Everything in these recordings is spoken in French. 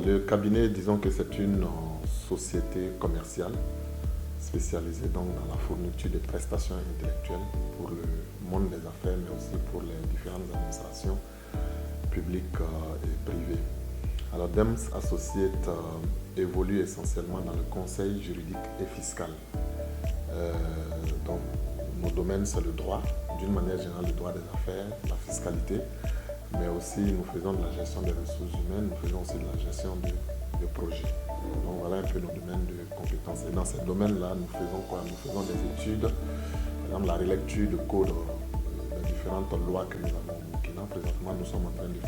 le cabinet, disons que c'est une société commerciale spécialisée donc dans la fourniture de prestations intellectuelles pour le monde des affaires, mais aussi pour les différentes administrations publiques et privées. Alors DEMS Associates évolue essentiellement dans le conseil juridique et fiscal. Donc nos domaines, c'est le droit, d'une manière générale le droit des affaires, la fiscalité, mais aussi nous faisons de la gestion des ressources humaines, nous faisons aussi de la gestion de projets. Donc voilà un peu nos domaines de compétences. Et dans ces domaines-là, nous faisons quoi? Nous faisons des études, par exemple la relecture de code des différentes lois que nous avons au Burkina. Présentement, nous sommes en train de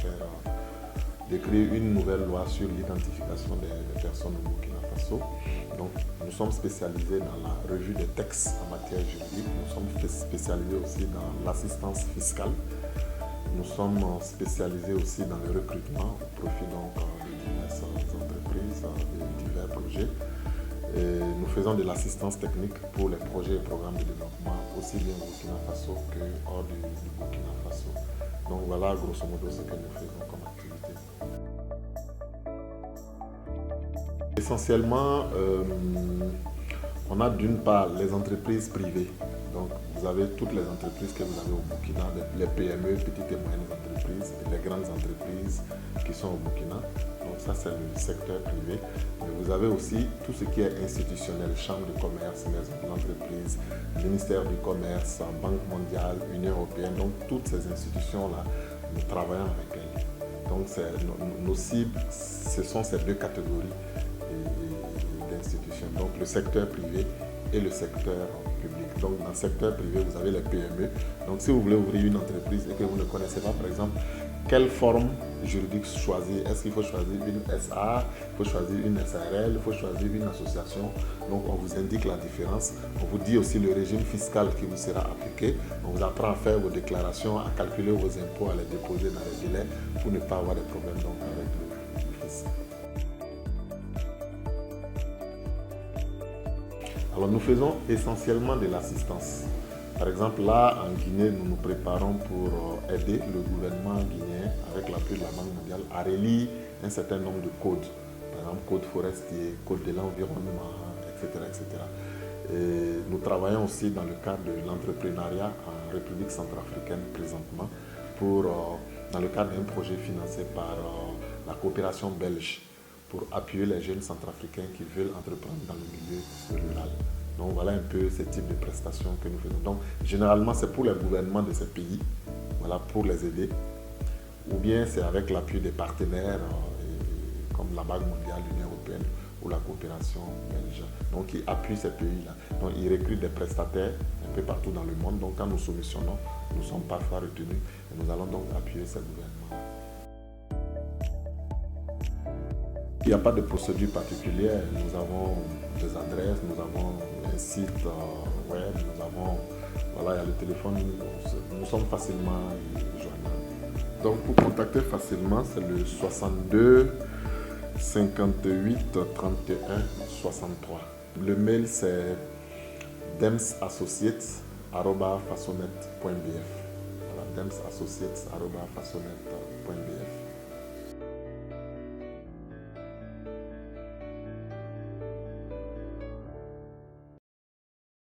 créer une nouvelle loi sur l'identification des personnes au Burkina Faso. Donc nous sommes spécialisés dans la revue des textes en matière juridique. Nous sommes spécialisés aussi dans l'assistance fiscale. Nous sommes spécialisés aussi dans le recrutement au profit donc de diverses entreprises, de divers projets. Et nous faisons de l'assistance technique pour les projets et programmes de développement, aussi bien au Burkina Faso que hors du Burkina Faso. Donc voilà grosso modo ce que nous faisons comme activité. Essentiellement, on a d'une part les entreprises privées. Donc, vous avez toutes les entreprises que vous avez au Burkina, les PME, petites et moyennes entreprises, et les grandes entreprises qui sont au Burkina. Donc, ça, c'est le secteur privé. Mais vous avez aussi tout ce qui est institutionnel, chambre de commerce, maison de l'entreprise, ministère du commerce, Banque mondiale, Union européenne. Donc, toutes ces institutions-là, nous travaillons avec elles. Donc, nos cibles, ce sont ces deux catégories d'institutions. Donc, le secteur privé et le secteur public. Donc dans le secteur privé, vous avez les PME. Donc si vous voulez ouvrir une entreprise et que vous ne connaissez pas, par exemple, quelle forme juridique choisir? Est-ce qu'il faut choisir une SA, il faut choisir une SARL, il faut choisir une association? Donc on vous indique la différence. On vous dit aussi le régime fiscal qui vous sera appliqué. On vous apprend à faire vos déclarations, à calculer vos impôts, à les déposer dans les délais pour ne pas avoir de problèmes donc, avec le fisc. Alors nous faisons essentiellement de l'assistance. Par exemple, là en Guinée, nous nous préparons pour aider le gouvernement guinéen, avec l'appui de la Banque mondiale, à relire un certain nombre de codes. Par exemple, code forestier, code de l'environnement, etc., etc. Et nous travaillons aussi dans le cadre de l'entrepreneuriat en République centrafricaine présentement, dans le cadre d'un projet financé par la coopération belge, pour appuyer les jeunes centrafricains qui veulent entreprendre dans le milieu rural. Donc voilà un peu ce type de prestations que nous faisons. Donc généralement c'est pour les gouvernements de ces pays, voilà, pour les aider, ou bien c'est avec l'appui des partenaires comme la Banque mondiale, l'Union européenne ou la coopération belge. Donc ils appuient ces pays-là. Donc ils recrutent des prestataires un peu partout dans le monde. Donc quand nous soumissionnons, nous sommes parfois retenus et nous allons donc appuyer ces gouvernements. Il n'y a pas de procédure particulière. Nous avons des adresses, nous avons un site web, nous avons, voilà, il y a le téléphone, nous sommes facilement joignables. Donc pour contacter facilement, c'est le 62 58 31 63. Le mail c'est demsassociates@fasonet.bf. Voilà, demsassociates@fasonet.bf.